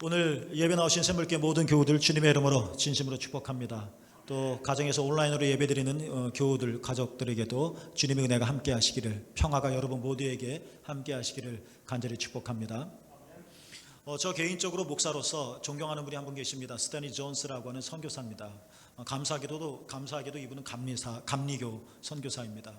오늘 예배 나오신 새물교 모든 교우들 주님의 이름으로 진심으로 축복합니다. 또 가정에서 온라인으로 예배드리는 교우들 가족들에게도 주님의 은혜가 함께 하시기를, 평화가 여러분 모두에게 함께 하시기를 간절히 축복합니다. 저 개인적으로 목사로서 존경하는 분이 한 분 계십니다. 스탠리 존스라고 하는 선교사입니다. 감사하게도 이분은 감리교 선교사입니다.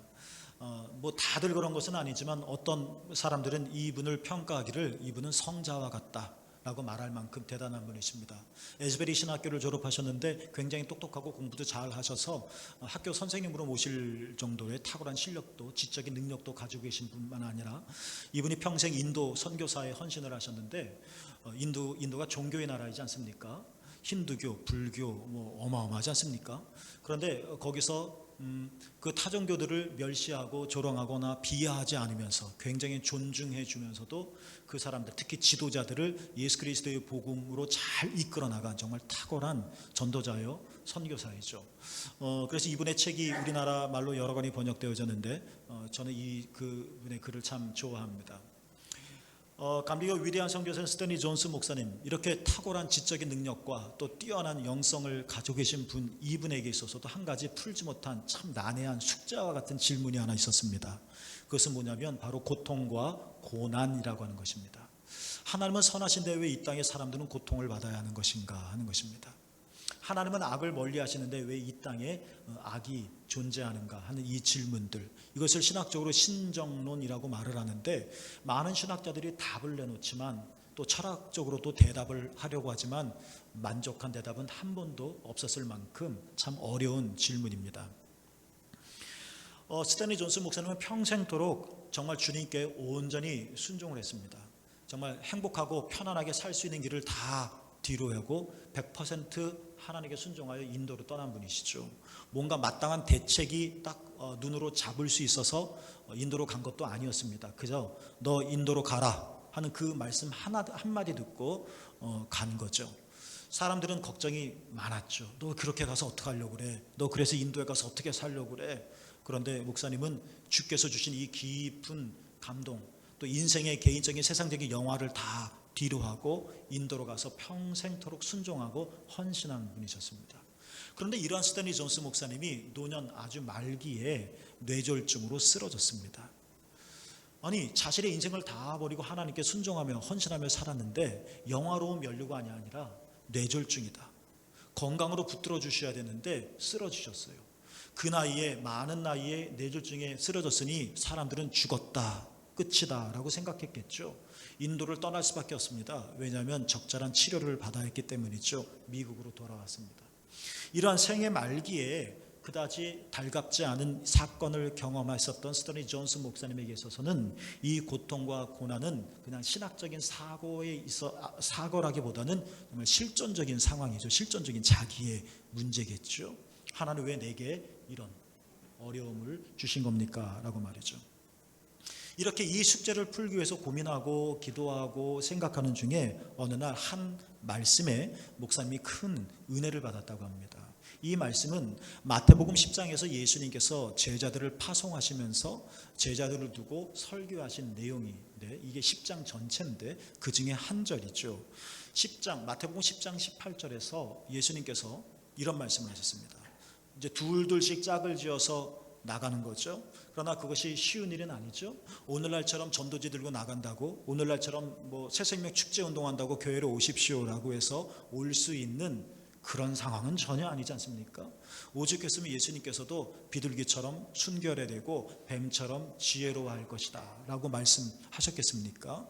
뭐 다들 그런 것은 아니지만 어떤 사람들은 이분을 평가하기를 이분은 성자와 같다 라고 말할 만큼 대단한 분이십니다. 에즈베리 신학교를 졸업하셨는데 굉장히 똑똑하고 공부도 잘 하셔서 학교 선생님으로 모실 정도의 탁월한 실력도 지적인 능력도 가지고 계신 분만 아니라 이분이 평생 인도 선교사에 헌신을 하셨는데, 인도가 종교의 나라이지 않습니까? 힌두교, 불교 뭐 어마어마하지 않습니까? 그런데 거기서 그 타종교들을 멸시하고 조롱하거나 비하하지 않으면서 굉장히 존중해 주면서도 그 사람들, 특히 지도자들을 예수 그리스도의 복음으로 잘 이끌어 나간 정말 탁월한 전도자요 선교사이죠. 그래서 이분의 책이 우리나라 말로 여러 권이 번역되어졌는데 저는 그분의 글을 참 좋아합니다. 감리교 위대한 선교사 스탠리 존스 목사님, 이렇게 탁월한 지적인 능력과 또 뛰어난 영성을 가지고 계신 분, 이분에게 있어서도 한 가지 풀지 못한 참 난해한 숙제와 같은 질문이 하나 있었습니다. 그것은 뭐냐면 바로 고통과 고난이라고 하는 것입니다. 하나님은 선하신데 왜 이 땅의 사람들은 고통을 받아야 하는 것인가 하는 것입니다. 하나님은 악을 멀리 하시는데 왜 이 땅에 악이 존재하는가 하는 이 질문들, 이것을 신학적으로 신정론이라고 말을 하는데, 많은 신학자들이 답을 내놓지만 또 철학적으로도 대답을 하려고 하지만 만족한 대답은 한 번도 없었을 만큼 참 어려운 질문입니다. 스탠리 존스 목사님은 평생토록 정말 주님께 온전히 순종을 했습니다. 정말 행복하고 편안하게 살 수 있는 길을 다 뒤로 하고 100% 하나님께 순종하여 인도로 떠난 분이시죠. 뭔가 마땅한 대책이 딱 눈으로 잡을 수 있어서 인도로 간 것도 아니었습니다. 그저 너 인도로 가라 하는 그 말씀 한마디 듣고 간 거죠. 사람들은 걱정이 많았죠. 너 그렇게 가서 어떻게 하려고 그래? 너 그래서 인도에 가서 어떻게 살려고 그래? 그런데 목사님은 주께서 주신 이 깊은 감동, 또 인생의 개인적인 세상적인 영화를 다 뒤로 하고 인도로 가서 평생토록 순종하고 헌신한 분이셨습니다. 그런데 이러한 스탠리 존스 목사님이 노년 아주 말기에 뇌졸중으로 쓰러졌습니다. 아니, 자신의 인생을 다 버리고 하나님께 순종하며 헌신하며 살았는데 영화로운 면류가 아니라 뇌졸중이다, 건강으로 붙들어 주셔야 되는데 쓰러지셨어요. 그 나이에, 많은 나이에 뇌졸중에 쓰러졌으니 사람들은 죽었다, 끝이다 라고 생각했겠죠. 인도를 떠날 수밖에 없습니다. 왜냐하면 적절한 치료를 받아야 했기 때문이죠. 미국으로 돌아왔습니다. 이러한 생애 말기에 그다지 달갑지 않은 사건을 경험하셨던 스탠리 존스 목사님에게 있어서는 이 고통과 고난은 그냥 신학적인 사고라기보다는 정말 실존적인 상황이죠. 실존적인 자기의 문제겠죠. 하나님 왜 내게 이런 어려움을 주신 겁니까? 라고 말이죠. 이렇게 이 숙제를 풀기 위해서 고민하고 기도하고 생각하는 중에 어느 날 한 말씀에 목사님이 큰 은혜를 받았다고 합니다. 이 말씀은 마태복음 10장에서 예수님께서 제자들을 파송하시면서 제자들을 두고 설교하신 내용인데, 이게 10장 전체인데 그 중에 한 절이죠. 마태복음 10장 18절에서 예수님께서 이런 말씀을 하셨습니다. 이제 둘둘씩 짝을 지어서 나가는 거죠. 그러나 그것이 쉬운 일은 아니죠. 오늘날처럼 전도지 들고 나간다고, 오늘날처럼 뭐 새생명 축제 운동한다고 교회로 오십시오라고 해서 올 수 있는 그런 상황은 전혀 아니지 않습니까? 오죽했으면 예수님께서도 비둘기처럼 순결해야 되고 뱀처럼 지혜로워할 것이다 라고 말씀하셨겠습니까?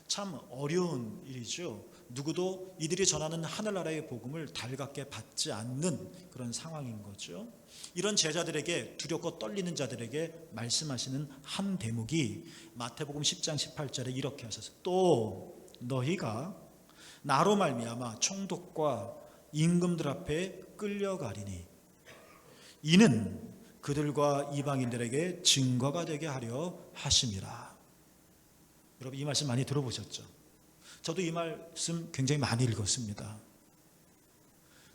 참 어려운 일이죠. 누구도 이들이 전하는 하늘나라의 복음을 달갑게 받지 않는 그런 상황인 거죠. 이런 제자들에게, 두렵고 떨리는 자들에게 말씀하시는 한 대목이 마태복음 10장 18절에 이렇게 하셨어요. 또 너희가 나로 말미암아 총독과 임금들 앞에 끌려가리니 이는 그들과 이방인들에게 증거가 되게 하려 하심이라. 여러분, 이 말씀 많이 들어보셨죠? 저도 이 말씀 굉장히 많이 읽었습니다.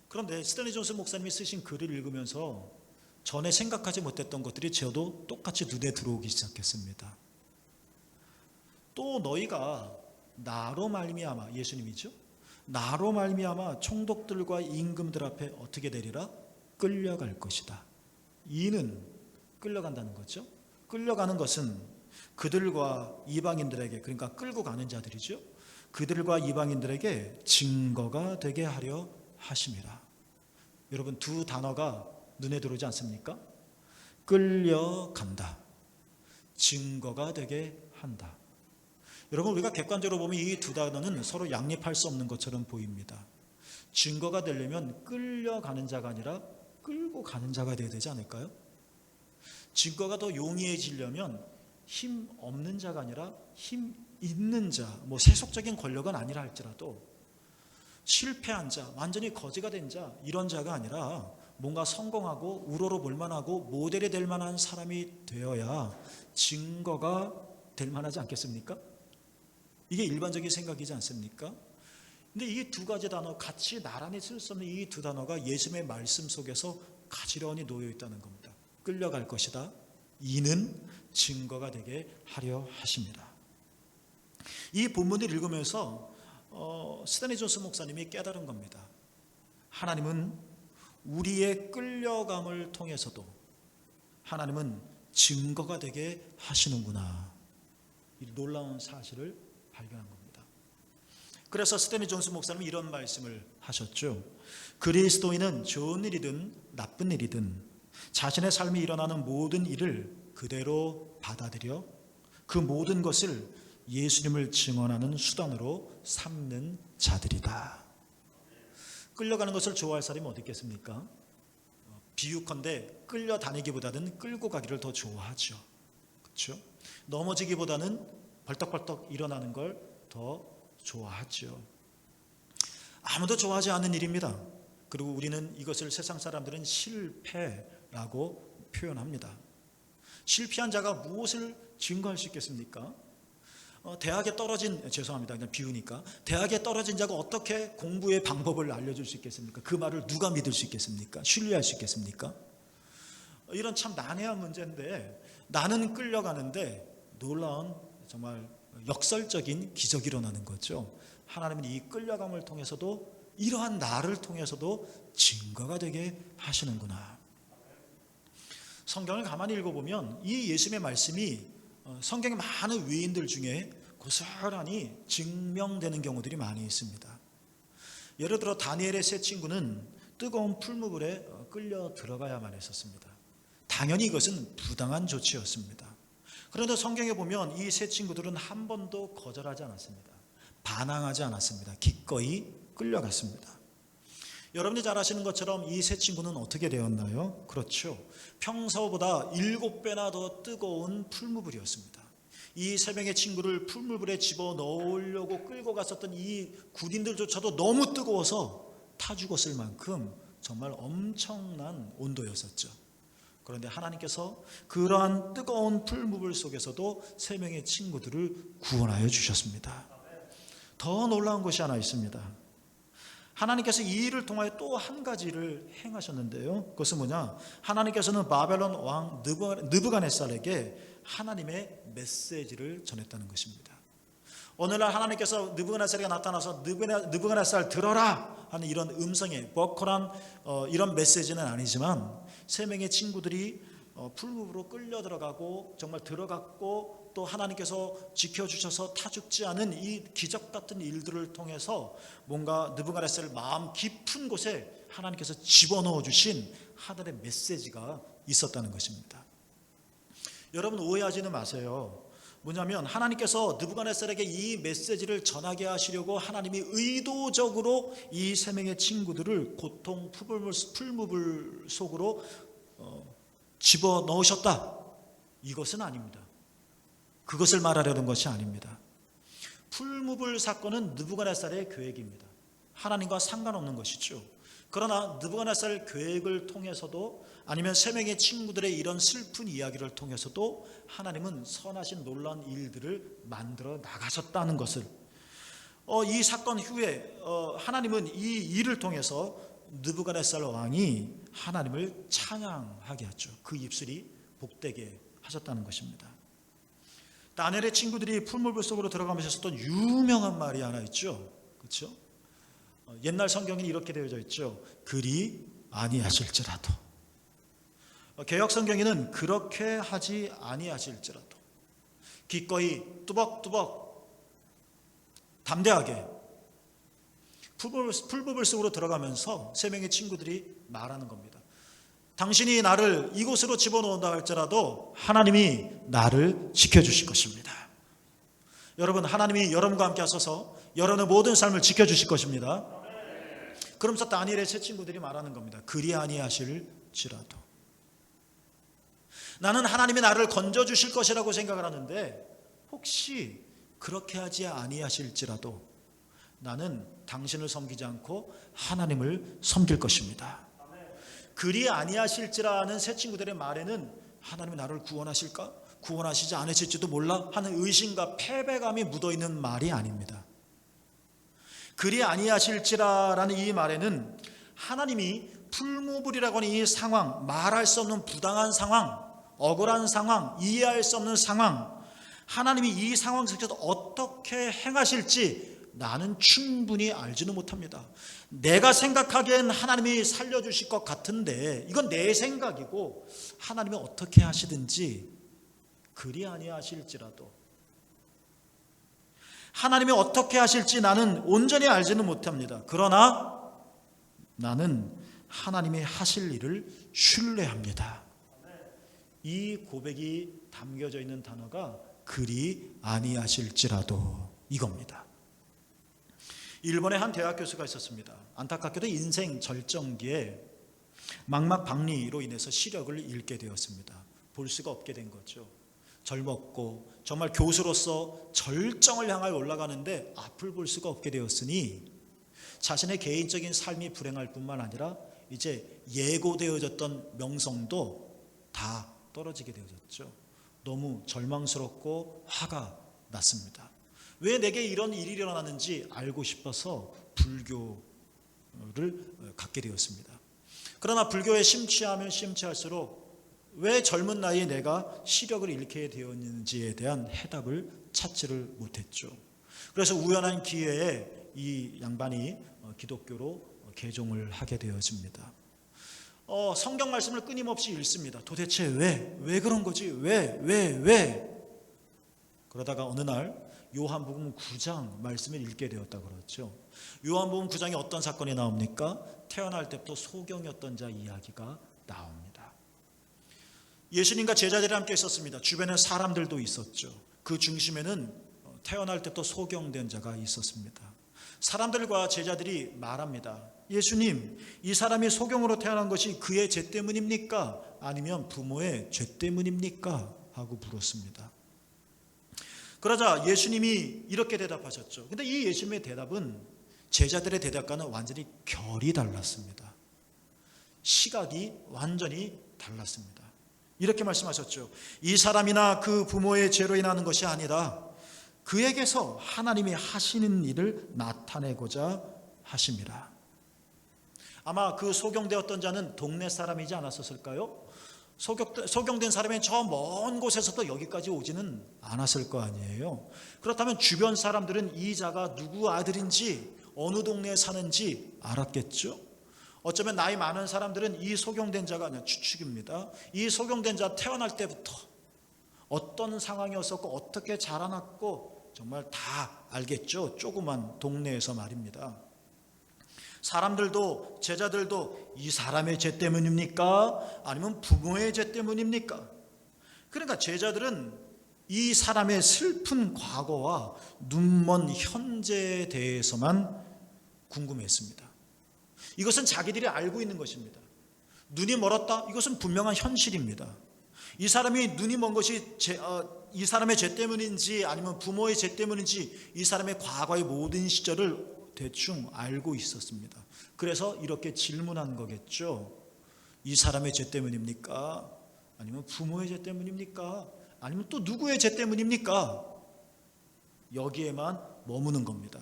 그런데 스탠리 존스 목사님이 쓰신 글을 읽으면서 전에 생각하지 못했던 것들이 저도 똑같이 눈에 들어오기 시작했습니다. 또 너희가 나로 말미암아, 예수님이죠? 나로 말미암아 총독들과 임금들 앞에 어떻게 되리라? 끌려갈 것이다. 이는 끌려간다는 거죠. 끌려가는 것은 그들과 이방인들에게, 그러니까 끌고 가는 자들이죠. 그들과 이방인들에게 증거가 되게 하려 하심이라. 여러분, 두 단어가 눈에 들어오지 않습니까? 끌려간다, 증거가 되게 한다. 여러분, 우리가 객관적으로 보면 이 두 단어는 서로 양립할 수 없는 것처럼 보입니다. 증거가 되려면 끌려가는 자가 아니라 끌고 가는 자가 되어야 되지 않을까요? 증거가 더 용이해지려면 힘 없는 자가 아니라 힘 있는 자, 세속적인 권력은 아니라 할지라도 실패한 자, 완전히 거지가 된 자, 이런 자가 아니라 뭔가 성공하고 우러러 볼만하고 모델이 될 만한 사람이 되어야 증거가 될 만하지 않겠습니까? 이게 일반적인 생각이지 않습니까? 근데 이 두 가지 단어, 같이 나란히 쓸 수 없는 이 두 단어가 예수님의 말씀 속에서 가지런히 놓여 있다는 겁니다. 끌려갈 것이다, 이는 증거가 되게 하려 하십니다. 이 본문을 읽으면서 스탠리 존슨 목사님이 깨달은 겁니다. 하나님은 우리의 끌려감을 통해서도 하나님은 증거가 되게 하시는구나, 이 놀라운 사실을 발견한 겁니다. 그래서 스탠리 존슨 목사님은 이런 말씀을 하셨죠. 그리스도인은 좋은 일이든 나쁜 일이든 자신의 삶에 일어나는 모든 일을 그대로 받아들여 그 모든 것을 예수님을 증언하는 수단으로 삼는 자들이다. 끌려가는 것을 좋아할 사람이 어디 있겠습니까? 비유컨대 끌려다니기보다는 끌고 가기를 더 좋아하죠. 그렇죠? 넘어지기보다는 벌떡벌떡 일어나는 걸 더 좋아하죠. 아무도 좋아하지 않는 일입니다. 그리고 우리는 이것을 세상 사람들은 실패라고 표현합니다. 실패한 자가 무엇을 증거할 수 있겠습니까? 대학에 떨어진, 죄송합니다, 그냥 비우니까, 대학에 떨어진 자가 어떻게 공부의 방법을 알려줄 수 있겠습니까? 그 말을 누가 믿을 수 있겠습니까? 신뢰할 수 있겠습니까? 이런 참 난해한 문제인데, 나는 끌려가는데 놀라운 정말 역설적인 기적이 일어나는 거죠. 하나님은 이 끌려감을 통해서도, 이러한 나를 통해서도 증거가 되게 하시는구나. 성경을 가만히 읽어보면 이 예수님의 말씀이 성경의 많은 위인들 중에 고스란히 증명되는 경우들이 많이 있습니다. 예를 들어 다니엘의 세 친구는 뜨거운 풀무불에 끌려 들어가야만 했었습니다. 당연히 이것은 부당한 조치였습니다. 그런데 성경에 보면 이 세 친구들은 한 번도 거절하지 않았습니다. 반항하지 않았습니다. 기꺼이 끌려갔습니다. 여러분이 잘 아시는 것처럼 이 세 친구는 어떻게 되었나요? 그렇죠. 평소보다 7배나 더 뜨거운 풀무불이었습니다. 이 세 명의 친구를 풀무불에 집어넣으려고 끌고 갔었던 이 군인들조차도 너무 뜨거워서 타 죽었을 만큼 정말 엄청난 온도였었죠. 그런데 하나님께서 그러한 뜨거운 풀무불 속에서도 세 명의 친구들을 구원하여 주셨습니다. 더 놀라운 것이 하나 있습니다. 하나님께서 이 일을 통하여 또 한 가지를 행하셨는데요. 그것은 뭐냐? 하나님께서는 바벨론 왕 느부갓네살에게 하나님의 메시지를 전했다는 것입니다. 오늘날 하나님께서 느부갓네살에게 나타나서 느부갓네살 들어라 하는 이런 음성의 버커란 이런 메시지는 아니지만 세 명의 친구들이 풀무불로 끌려 들어가고 정말 들어갔고 또 하나님께서 지켜주셔서 타 죽지 않은 이 기적 같은 일들을 통해서 뭔가 느부갓네살 마음 깊은 곳에 하나님께서 집어넣어 주신 하늘의 메시지가 있었다는 것입니다. 여러분 오해하지는 마세요. 뭐냐면 하나님께서 느부갓네살에게 이 메시지를 전하게 하시려고 하나님이 의도적으로 이 세 명의 친구들을 고통 풀무불 속으로 집어넣으셨다, 이것은 아닙니다. 그것을 말하려는 것이 아닙니다. 풀무불 사건은 느부갓네살의 계획입니다. 하나님과 상관없는 것이죠. 그러나 느부갓네살 계획을 통해서도 아니면 세 명의 친구들의 이런 슬픈 이야기를 통해서도 하나님은 선하신 놀라운 일들을 만들어 나가셨다는 것을, 이 사건 후에 하나님은 이 일을 통해서 느부갓네살 왕이 하나님을 찬양하게 했죠. 그 입술이 복되게 하셨다는 것입니다. 다니엘의 친구들이 풀무불 속으로 들어가면서 했었던 유명한 말이 하나 있죠. 그렇죠? 옛날 성경이 이렇게 되어져 있죠. 그리 아니하실지라도. 개역 성경에는 그렇게 하지 아니하실지라도. 기꺼이 뚜벅뚜벅 담대하게 풀법을 속으로 들어가면서 세 명의 친구들이 말하는 겁니다. 당신이 나를 이곳으로 집어넣는다 할지라도 하나님이 나를 지켜주실 것입니다. 여러분, 하나님이 여러분과 함께 하셔서 여러분의 모든 삶을 지켜주실 것입니다. 그러면서 다니엘의 세 친구들이 말하는 겁니다. 그리 아니하실지라도. 나는 하나님이 나를 건져주실 것이라고 생각을 하는데 혹시 그렇게 하지 아니하실지라도 나는 당신을 섬기지 않고 하나님을 섬길 것입니다. 그리 아니하실지라는 세 친구들의 말에는 하나님이 나를 구원하실까? 구원하시지 않으실지도 몰라 하는 의심과 패배감이 묻어있는 말이 아닙니다. 그리 아니하실지라라는 이 말에는 하나님이 풀무불이라고 하는 이 상황, 말할 수 없는 부당한 상황, 억울한 상황, 이해할 수 없는 상황, 하나님이 이 상황 속에서 어떻게 행하실지 나는 충분히 알지는 못합니다. 내가 생각하기엔 하나님이 살려주실 것 같은데 이건 내 생각이고 하나님이 어떻게 하시든지 그리 아니하실지라도 하나님이 어떻게 하실지 나는 온전히 알지는 못합니다. 그러나 나는 하나님이 하실 일을 신뢰합니다. 이 고백이 담겨져 있는 단어가 그리 아니하실지라도 이겁니다. 일본의 한 대학 교수가 있었습니다. 안타깝게도 인생 절정기에 망막박리로 인해서 시력을 잃게 되었습니다. 볼 수가 없게 된 거죠. 젊었고 정말 교수로서 절정을 향하여 올라가는데 앞을 볼 수가 없게 되었으니 자신의 개인적인 삶이 불행할 뿐만 아니라 이제 예고되어졌던 명성도 다 떨어지게 되어졌죠. 너무 절망스럽고 화가 났습니다. 왜 내게 이런 일이 일어나는지 알고 싶어서 불교를 갖게 되었습니다. 그러나 불교에 심취하면 심취할수록 왜 젊은 나이에 내가 시력을 잃게 되었는지에 대한 해답을 찾지를 못했죠. 그래서 우연한 기회에 이 양반이 기독교로 개종을 하게 되어집니다. 성경 말씀을 끊임없이 읽습니다. 도대체 왜 그런 거지? 왜? 그러다가 어느 날 요한복음 9장 말씀을 읽게 되었다고 그랬죠. 요한복음 9장에 어떤 사건이 나옵니까? 태어날 때부터 소경이었던 자 이야기가 나옵니다. 예수님과 제자들이 함께 있었습니다. 주변에 사람들도 있었죠. 그 중심에는 태어날 때부터 소경된 자가 있었습니다. 사람들과 제자들이 말합니다. 예수님, 이 사람이 소경으로 태어난 것이 그의 죄 때문입니까? 아니면 부모의 죄 때문입니까? 하고 물었습니다. 그러자 예수님이 이렇게 대답하셨죠. 근데 이 예수님의 대답은 제자들의 대답과는 완전히 결이 달랐습니다. 시각이 완전히 달랐습니다. 이렇게 말씀하셨죠. 이 사람이나 그 부모의 죄로 인하는 것이 아니라 그에게서 하나님이 하시는 일을 나타내고자 하심이라. 아마 그 소경되었던 자는 동네 사람이지 않았었을까요? 소경된 사람이 저 먼 곳에서도 여기까지 오지는 않았을 거 아니에요. 그렇다면 주변 사람들은 이 자가 누구 아들인지 어느 동네에 사는지 알았겠죠. 어쩌면 나이 많은 사람들은 이 소경된 자가 아니라 추측입니다. 이 소경된 자 태어날 때부터 어떤 상황이었었고 어떻게 자라났고 정말 다 알겠죠. 조그만 동네에서 말입니다. 사람들도 제자들도 이 사람의 죄 때문입니까? 아니면 부모의 죄 때문입니까? 그러니까 제자들은 이 사람의 슬픈 과거와 눈먼 현재에 대해서만 궁금했습니다. 이것은 자기들이 알고 있는 것입니다. 눈이 멀었다? 이것은 분명한 현실입니다. 이 사람이 눈이 먼 것이 이 사람의 죄 때문인지 아니면 부모의 죄 때문인지 이 사람의 과거의 모든 시절을 대충 알고 있었습니다. 그래서 이렇게 질문한 거겠죠. 이 사람의 죄 때문입니까? 아니면 부모의 죄 때문입니까? 아니면 또 누구의 죄 때문입니까? 여기에만 머무는 겁니다.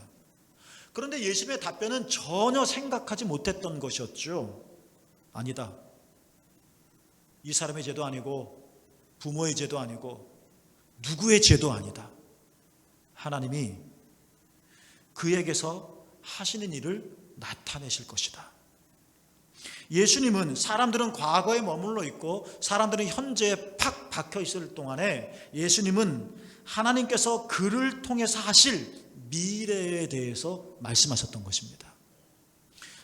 그런데 예수님의 답변은 전혀 생각하지 못했던 것이었죠. 아니다. 이 사람의 죄도 아니고 부모의 죄도 아니고 누구의 죄도 아니다. 하나님이 그에게서 하시는 일을 나타내실 것이다. 예수님은 사람들은 과거에 머물러 있고 사람들은 현재에 팍 박혀 있을 동안에 예수님은 하나님께서 그를 통해서 하실 미래에 대해서 말씀하셨던 것입니다.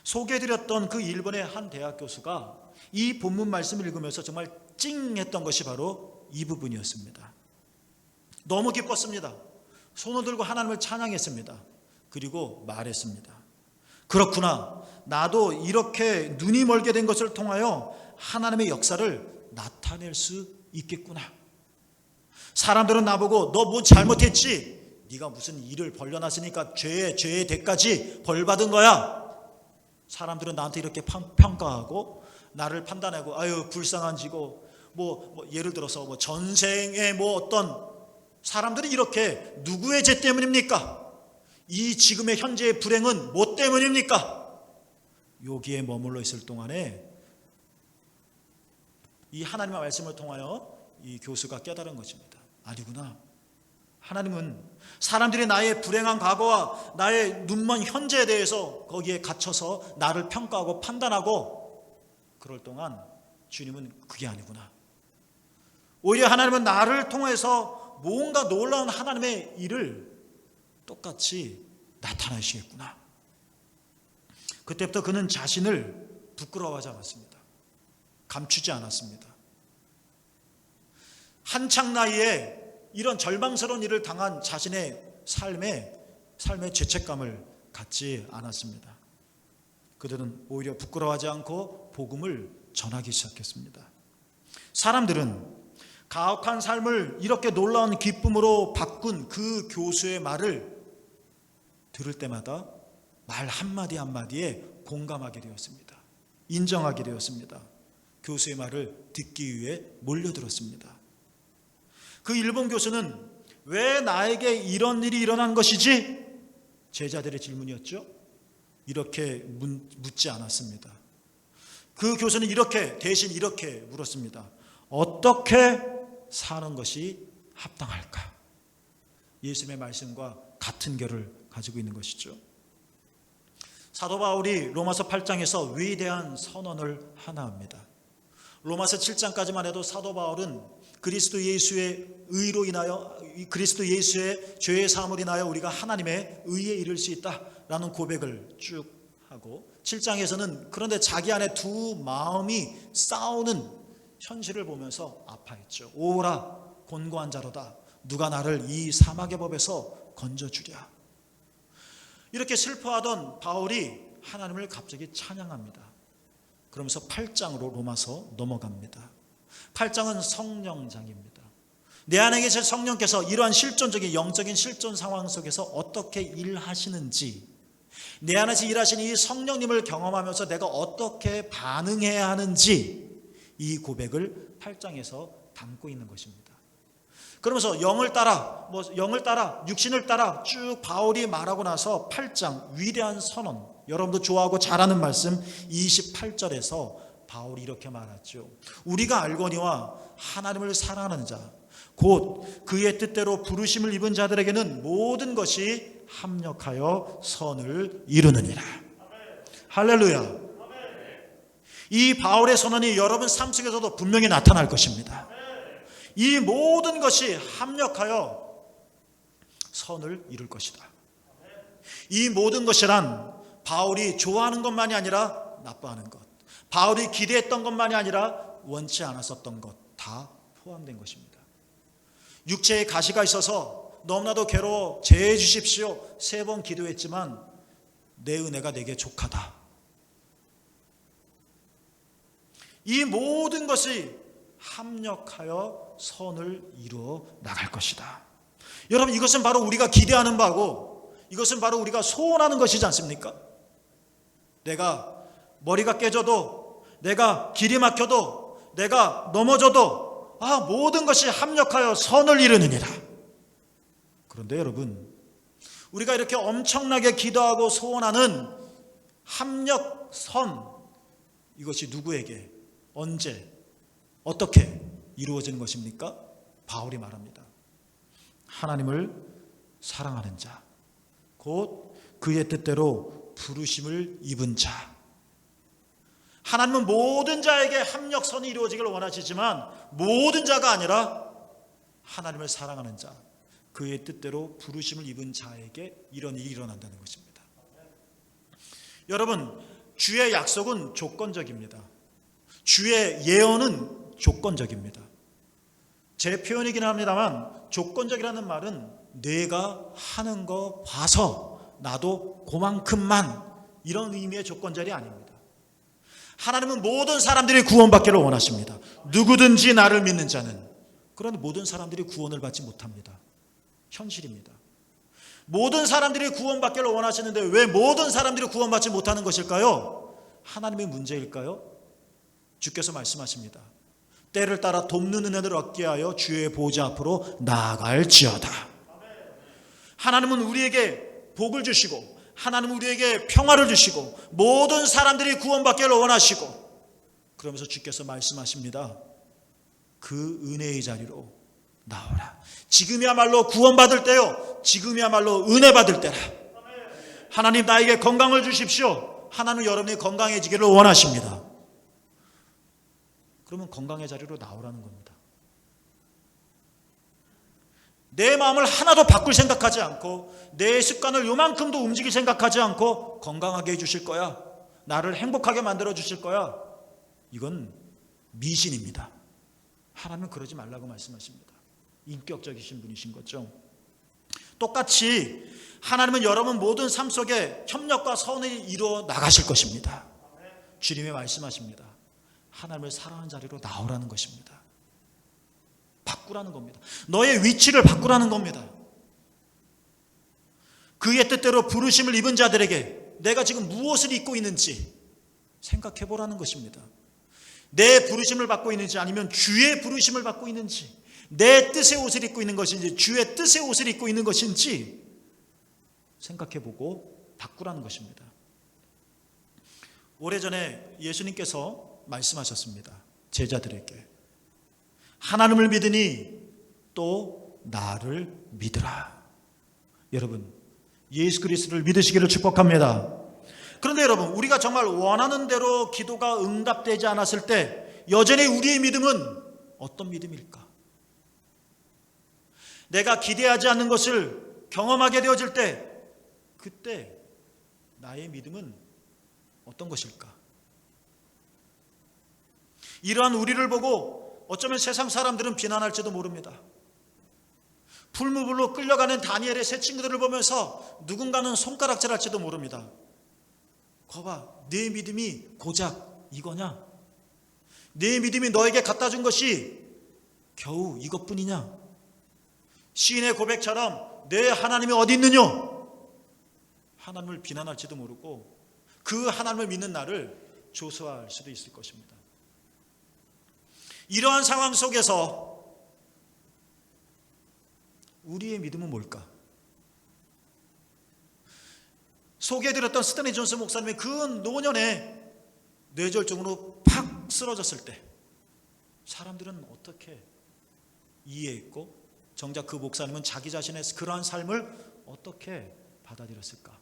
소개해드렸던 그 일본의 한 대학 교수가 이 본문 말씀을 읽으면서 정말 찡했던 것이 바로 이 부분이었습니다. 너무 기뻤습니다. 손을 들고 하나님을 찬양했습니다. 그리고 말했습니다. 그렇구나. 나도 이렇게 눈이 멀게 된 것을 통하여 하나님의 역사를 나타낼 수 있겠구나. 사람들은 나보고 너 뭐 잘못했지? 네가 무슨 일을 벌려놨으니까 죄의 대까지 벌받은 거야. 사람들은 나한테 이렇게 평가하고 나를 판단하고 아유 불쌍한 지고 뭐 예를 들어서 뭐 전생에 뭐 어떤 사람들이 이렇게 누구의 죄 때문입니까? 이 지금의 현재의 불행은 뭐 때문입니까? 여기에 머물러 있을 동안에 이 하나님의 말씀을 통하여 이 교수가 깨달은 것입니다. 아니구나. 하나님은 사람들이 나의 불행한 과거와 나의 눈먼 현재에 대해서 거기에 갇혀서 나를 평가하고 판단하고 그럴 동안 주님은 그게 아니구나. 오히려 하나님은 나를 통해서 뭔가 놀라운 하나님의 일을 똑같이 나타나시겠구나. 그때부터 그는 자신을 부끄러워하지 않았습니다. 감추지 않았습니다. 한창 나이에 이런 절망스러운 일을 당한 자신의 삶의 죄책감을 갖지 않았습니다. 그들은 오히려 부끄러워하지 않고 복음을 전하기 시작했습니다. 사람들은 가혹한 삶을 이렇게 놀라운 기쁨으로 바꾼 그 교수의 말을 들을 때마다 말 한마디 한마디에 공감하게 되었습니다. 인정하게 되었습니다. 교수의 말을 듣기 위해 몰려들었습니다. 그 일본 교수는 왜 나에게 이런 일이 일어난 것이지? 제자들의 질문이었죠. 이렇게 묻지 않았습니다. 그 교수는 대신 이렇게 물었습니다. 어떻게 사는 것이 합당할까? 예수님의 말씀과 같은 결을 가지고 있는 것이죠. 사도 바울이 로마서 8장에서 위대한 선언을 하나 합니다. 로마서 7장까지만 해도 사도 바울은 그리스도 예수의 의로 인하여 그리스도 예수의 죄의 사함을 인하여 우리가 하나님의 의에 이를 수 있다라는 고백을 쭉 하고 7장에서는 그런데 자기 안에 두 마음이 싸우는 현실을 보면서 아파했죠. 오라 곤고한 자로다. 누가 나를 이 사막의 법에서 건져주랴. 이렇게 슬퍼하던 바울이 하나님을 갑자기 찬양합니다. 그러면서 8장으로 로마서 넘어갑니다. 8장은 성령장입니다. 내 안에 계신 성령께서 이러한 실존적인 영적인 실존 상황 속에서 어떻게 일하시는지, 내 안에서 일하시는 이 성령님을 경험하면서 내가 어떻게 반응해야 하는지 이 고백을 8장에서 담고 있는 것입니다. 그러면서 영을 따라 육신을 따라 쭉 바울이 말하고 나서 8장 위대한 선언, 여러분도 좋아하고 잘하는 말씀 28절에서 바울이 이렇게 말하죠. 우리가 알거니와 하나님을 사랑하는 자 곧 그의 뜻대로 부르심을 입은 자들에게는 모든 것이 합력하여 선을 이루느니라. 할렐루야. 이 바울의 선언이 여러분 삶 속에서도 분명히 나타날 것입니다. 이 모든 것이 합력하여 선을 이룰 것이다. 이 모든 것이란 바울이 좋아하는 것만이 아니라 나빠하는 것, 바울이 기대했던 것만이 아니라 원치 않았었던 것 다 포함된 것입니다. 육체에 가시가 있어서 너무나도 괴로워 제해 주십시오 3번 기도했지만 내 은혜가 내게 족하다. 이 모든 것이 합력하여 선을 이루어 나갈 것이다. 여러분, 이것은 바로 우리가 기대하는 바고 이것은 바로 우리가 소원하는 것이지 않습니까? 내가 머리가 깨져도, 내가 길이 막혀도, 내가 넘어져도 모든 것이 합력하여 선을 이루느니라. 그런데 여러분, 우리가 이렇게 엄청나게 기도하고 소원하는 합력선, 이것이 누구에게, 언제, 어떻게 이루어지는 것입니까? 바울이 말합니다. 하나님을 사랑하는 자, 곧 그의 뜻대로 부르심을 입은 자. 하나님은 모든 자에게 합력선이 이루어지기를 원하시지만 모든 자가 아니라 하나님을 사랑하는 자, 그의 뜻대로 부르심을 입은 자에게 이런 일이 일어난다는 것입니다. 여러분, 주의 약속은 조건적입니다. 주의 예언은 조건적입니다. 제 표현이긴 합니다만 조건적이라는 말은 내가 하는 거 봐서 나도 그만큼만, 이런 의미의 조건절이 아닙니다. 하나님은 모든 사람들이 구원받기를 원하십니다. 누구든지 나를 믿는 자는. 그런데 모든 사람들이 구원을 받지 못합니다. 현실입니다. 모든 사람들이 구원받기를 원하시는데 왜 모든 사람들이 구원받지 못하는 것일까요? 하나님의 문제일까요? 주께서 말씀하십니다. 때를 따라 돕는 은혜를 얻게 하여 주의 보좌 앞으로 나아갈지어다. 하나님은 우리에게 복을 주시고 하나님은 우리에게 평화를 주시고 모든 사람들이 구원받기를 원하시고, 그러면서 주께서 말씀하십니다. 그 은혜의 자리로 나오라. 지금이야말로 구원받을 때요, 지금이야말로 은혜 받을 때라. 하나님 나에게 건강을 주십시오. 하나님은 여러분이 건강해지기를 원하십니다. 그러면 건강의 자리로 나오라는 겁니다. 내 마음을 하나도 바꿀 생각하지 않고 내 습관을 요만큼도 움직일 생각하지 않고 건강하게 해주실 거야, 나를 행복하게 만들어 주실 거야, 이건 미신입니다. 하나님은 그러지 말라고 말씀하십니다. 인격적이신 분이신 거죠. 똑같이 하나님은 여러분 모든 삶 속에 협력과 선을 이루어 나가실 것입니다. 주님이 말씀하십니다. 하나님을 사랑하는 자리로 나오라는 것입니다. 바꾸라는 겁니다. 너의 위치를 바꾸라는 겁니다. 그의 뜻대로 부르심을 입은 자들에게 내가 지금 무엇을 입고 있는지 생각해 보라는 것입니다. 내 부르심을 받고 있는지 아니면 주의 부르심을 받고 있는지, 내 뜻의 옷을 입고 있는 것인지 주의 뜻의 옷을 입고 있는 것인지 생각해 보고 바꾸라는 것입니다. 오래전에 예수님께서 말씀하셨습니다. 제자들에게 하나님을 믿으니 또 나를 믿으라. 여러분, 예수 그리스도를 믿으시기를 축복합니다. 그런데 여러분, 우리가 정말 원하는 대로 기도가 응답되지 않았을 때 여전히 우리의 믿음은 어떤 믿음일까? 내가 기대하지 않는 것을 경험하게 되어질 때 그때 나의 믿음은 어떤 것일까? 이러한 우리를 보고 어쩌면 세상 사람들은 비난할지도 모릅니다. 풀무불로 끌려가는 다니엘의 세 친구들을 보면서 누군가는 손가락질할지도 모릅니다. 거봐, 내 믿음이 고작 이거냐? 내 믿음이 너에게 갖다 준 것이 겨우 이것뿐이냐? 시인의 고백처럼 내 하나님이 어디 있느냐? 하나님을 비난할지도 모르고 그 하나님을 믿는 나를 조소할 수도 있을 것입니다. 이러한 상황 속에서 우리의 믿음은 뭘까? 소개해드렸던 스탠리 존슨 목사님의 그 노년에 뇌졸중으로 팍 쓰러졌을 때 사람들은 어떻게 이해했고 정작 그 목사님은 자기 자신의 그러한 삶을 어떻게 받아들였을까?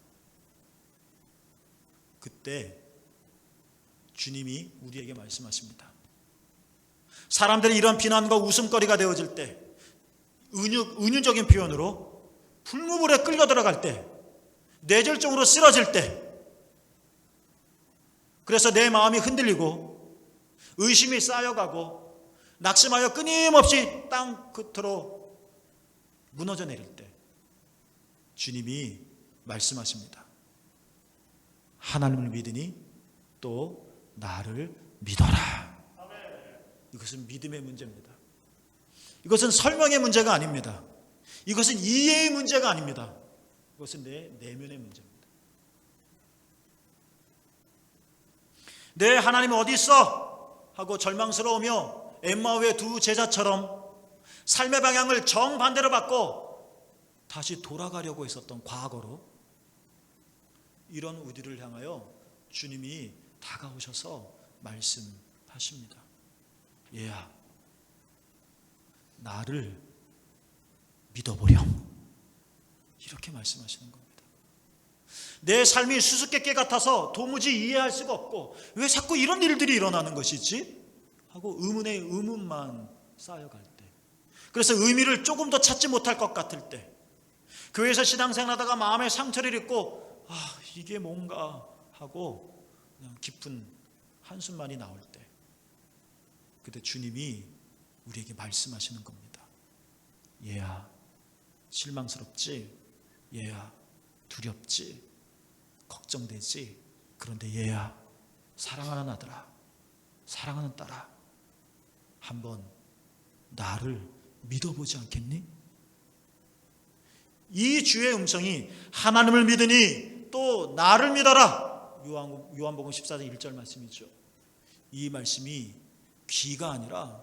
그때 주님이 우리에게 말씀하십니다. 사람들이 이런 비난과 웃음거리가 되어질 때, 은유적인 표현으로 풀무불에 끌려 들어갈 때, 뇌졸중으로 쓰러질 때, 그래서 내 마음이 흔들리고 의심이 쌓여가고 낙심하여 끊임없이 땅 끝으로 무너져 내릴 때 주님이 말씀하십니다. 하나님을 믿으니 또 나를 믿어라. 이것은 믿음의 문제입니다. 이것은 설명의 문제가 아닙니다. 이것은 이해의 문제가 아닙니다. 이것은 내 내면의 문제입니다. 내 하나님이 어디 있어? 하고 절망스러우며 엠마오의 두 제자처럼 삶의 방향을 정반대로 바꿔 다시 돌아가려고 했었던 과거로, 이런 우리를 향하여 주님이 다가오셔서 말씀하십니다. 얘야, 나를 믿어보렴. 이렇게 말씀하시는 겁니다. 내 삶이 수수께끼 같아서 도무지 이해할 수가 없고 왜 자꾸 이런 일들이 일어나는 것이지? 하고 의문에 의문만 쌓여갈 때, 그래서 의미를 조금 더 찾지 못할 것 같을 때, 교회에서 신앙생활하다가 마음에 상처를 입고 이게 뭔가 하고 그냥 깊은 한숨만이 나올 때, 그때 주님이 우리에게 말씀하시는 겁니다. 얘야, 실망스럽지? 얘야, 두렵지? 걱정되지? 그런데 얘야, 사랑하는 아들아, 사랑하는 딸아, 한번 나를 믿어보지 않겠니? 이 주의 음성이 하나님을 믿으니 또 나를 믿어라, 요한복음 14장 1절 말씀이죠. 이 말씀이 귀가 아니라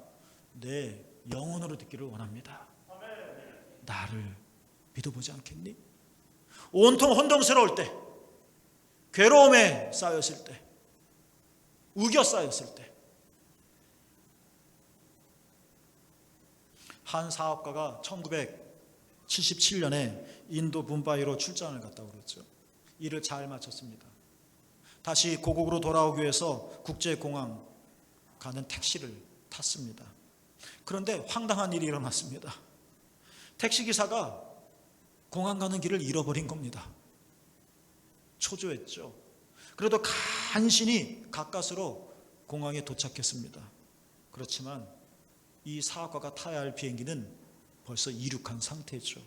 내 영혼으로 듣기를 원합니다. 나를 믿어보지 않겠니? 온통 혼동스러울 때, 괴로움에 쌓였을 때, 우겨 쌓였을 때, 한 사업가가 1977년에 인도 붐바이로 출장을 갔다고 그랬죠. 일을 잘 마쳤습니다. 다시 고국으로 돌아오기 위해서 국제공항 가는 택시를 탔습니다. 그런데 황당한 일이 일어났습니다. 택시기사가 공항 가는 길을 잃어버린 겁니다. 초조했죠. 그래도 간신히 가까스로 공항에 도착했습니다. 그렇지만 이 사업가가 타야 할 비행기는 벌써 이륙한 상태죠.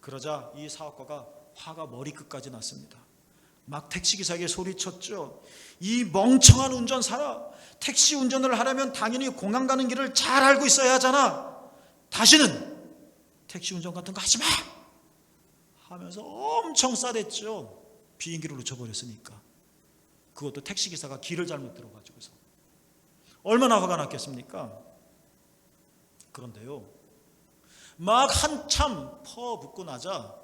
그러자 이 사업가가 화가 머리끝까지 났습니다. 막 택시기사에게 소리쳤죠. 이 멍청한 운전사라, 택시 운전을 하려면 당연히 공항 가는 길을 잘 알고 있어야 하잖아. 다시는 택시 운전 같은 거 하지 마! 하면서 엄청 싸댔죠. 비행기를 놓쳐버렸으니까. 그것도 택시기사가 길을 잘못 들어가지고서. 얼마나 화가 났겠습니까? 그런데요, 막 한참 퍼붓고 나자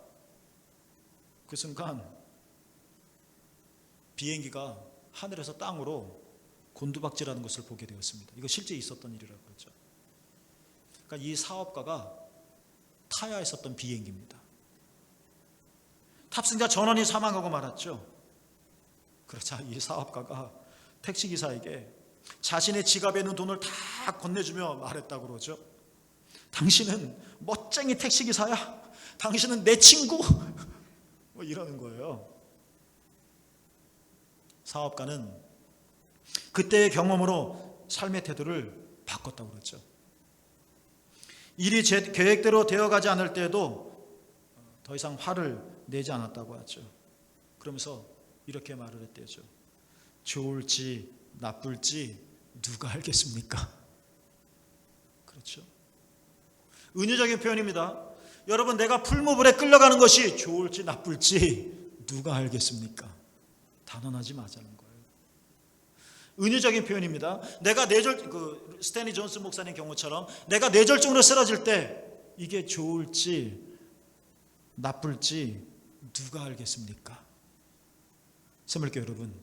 그 순간 비행기가 하늘에서 땅으로 곤두박질하는 것을 보게 되었습니다. 이거 실제 있었던 일이라고 그러죠. 그러니까 이 사업가가 타야 했었던 비행기입니다. 탑승자 전원이 사망하고 말았죠. 그러자 이 사업가가 택시기사에게 자신의 지갑에 있는 돈을 다 건네주며 말했다고 그러죠. 당신은 멋쟁이 택시기사야. 당신은 내 친구. 뭐 이러는 거예요. 사업가는 그때의 경험으로 삶의 태도를 바꿨다고 그랬죠. 일이 제 계획대로 되어가지 않을 때에도 더 이상 화를 내지 않았다고 하죠. 그러면서 이렇게 말을 했대죠. 좋을지 나쁠지 누가 알겠습니까? 그렇죠. 은유적인 표현입니다. 여러분, 내가 풀무불에 끌려가는 것이 좋을지 나쁠지 누가 알겠습니까? 단언하지 마자는 거예요. 은유적인 표현입니다. 내가 스탠리 존스 목사님 경우처럼 내가 뇌절증으로 쓰러질 때 이게 좋을지 나쁠지 누가 알겠습니까? 새물교 여러분,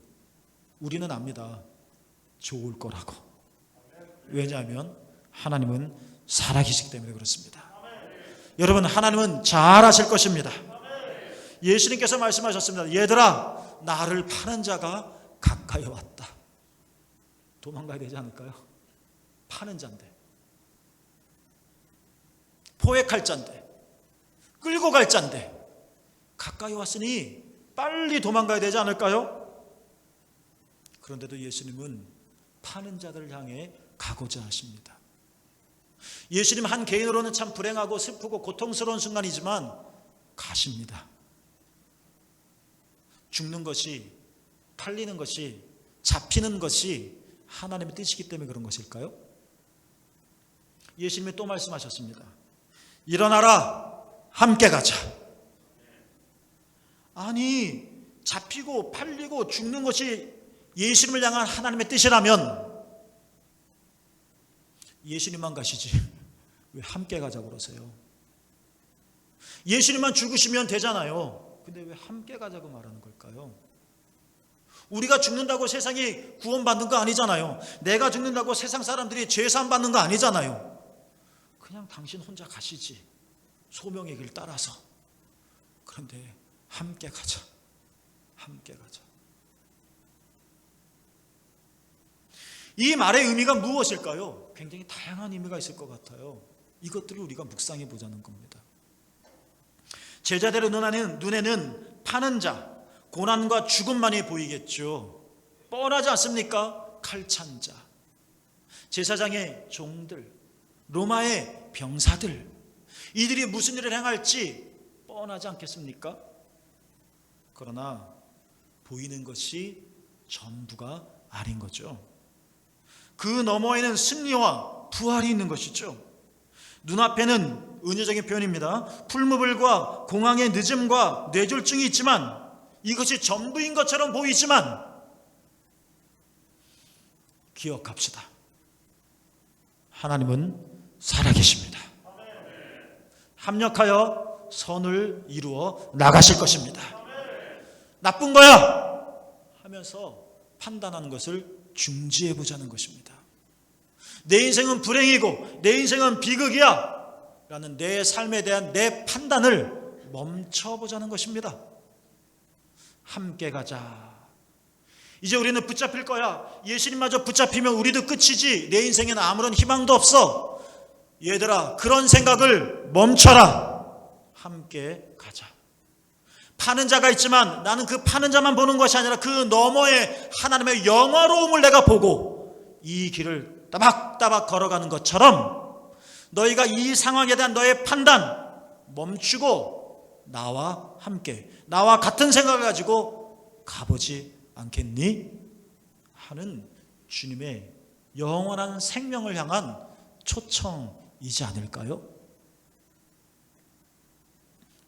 우리는 압니다. 좋을 거라고. 왜냐하면 하나님은 살아계시기 때문에 그렇습니다. 여러분, 하나님은 잘하실 것입니다. 예수님께서 말씀하셨습니다. 얘들아, 나를 파는 자가 가까이 왔다. 도망가야 되지 않을까요? 파는 자인데, 포획할 자인데, 끌고 갈 자인데 가까이 왔으니 빨리 도망가야 되지 않을까요? 그런데도 예수님은 파는 자들을 향해 가고자 하십니다. 예수님 한 개인으로는 참 불행하고 슬프고 고통스러운 순간이지만 가십니다. 죽는 것이, 팔리는 것이, 잡히는 것이 하나님의 뜻이기 때문에 그런 것일까요? 예수님이 또 말씀하셨습니다. 일어나라, 함께 가자. 아니, 잡히고 팔리고 죽는 것이 예수님을 향한 하나님의 뜻이라면 예수님만 가시지 왜 함께 가자고 그러세요? 예수님만 죽으시면 되잖아요. 근데 왜 함께 가자고 말하는 걸까요? 우리가 죽는다고 세상이 구원받는 거 아니잖아요. 내가 죽는다고 세상 사람들이 죄사함 받는 거 아니잖아요. 그냥 당신 혼자 가시지, 소명의 길 따라서. 그런데 함께 가자. 함께 가자. 이 말의 의미가 무엇일까요? 굉장히 다양한 의미가 있을 것 같아요. 이것들을 우리가 묵상해 보자는 겁니다. 제자들의 눈에는 파는 자, 고난과 죽음만이 보이겠죠. 뻔하지 않습니까? 칼찬 자, 제사장의 종들, 로마의 병사들, 이들이 무슨 일을 행할지 뻔하지 않겠습니까? 그러나 보이는 것이 전부가 아닌 거죠. 그 너머에는 승리와 부활이 있는 것이죠. 눈앞에는 은유적인 표현입니다. 풀무불과 공황의 늦음과 뇌졸중이 있지만 이것이 전부인 것처럼 보이지만 기억합시다. 하나님은 살아계십니다. 합력하여 선을 이루어 나가실 것입니다. 나쁜 거야 하면서 판단하는 것을 중지해 보자는 것입니다. 내 인생은 불행이고 내 인생은 비극이야 라는 내 삶에 대한 내 판단을 멈춰보자는 것입니다. 함께 가자. 이제 우리는 붙잡힐 거야. 예수님마저 붙잡히면 우리도 끝이지. 내 인생에는 아무런 희망도 없어. 얘들아, 그런 생각을 멈춰라. 함께 가자. 파는 자가 있지만 나는 그 파는 자만 보는 것이 아니라 그 너머에 하나님의 영화로움을 내가 보고 이 길을 따박따박 걸어가는 것처럼 너희가 이 상황에 대한 너의 판단 멈추고 나와 함께, 나와 같은 생각을 가지고 가보지 않겠니? 하는 주님의 영원한 생명을 향한 초청이지 않을까요?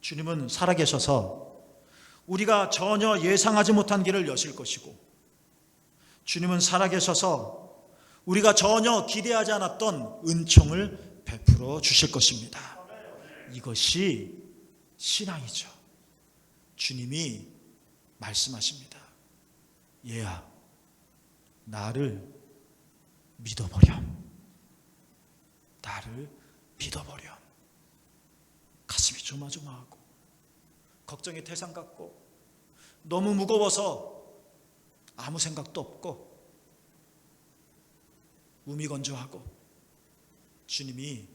주님은 살아계셔서 우리가 전혀 예상하지 못한 길을 여실 것이고, 주님은 살아계셔서 우리가 전혀 기대하지 않았던 은총을 베풀어 주실 것입니다. 이것이 신앙이죠. 주님이 말씀하십니다. 얘야, 나를 믿어버렴. 나를 믿어버렴. 가슴이 조마조마하고 걱정이 태산 같고 너무 무거워서 아무 생각도 없고 무미건조하고 주님이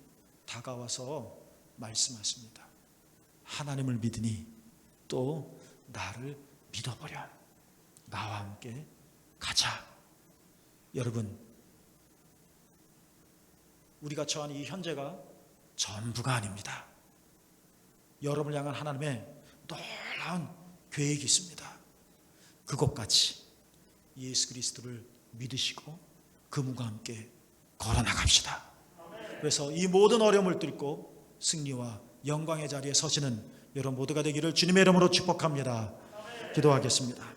다가와서 말씀하십니다. 하나님을 믿으니 또 나를 믿어버려. 나와 함께 가자. 여러분, 우리가 처한 이 현재가 전부가 아닙니다. 여러분을 향한 하나님의 놀라운 계획이 있습니다. 그것까지 예수 그리스도를 믿으시고 그분과 함께 걸어나갑시다. 그래서 이 모든 어려움을 뚫고 승리와 영광의 자리에 서시는 여러분 모두가 되기를 주님의 이름으로 축복합니다. 기도하겠습니다.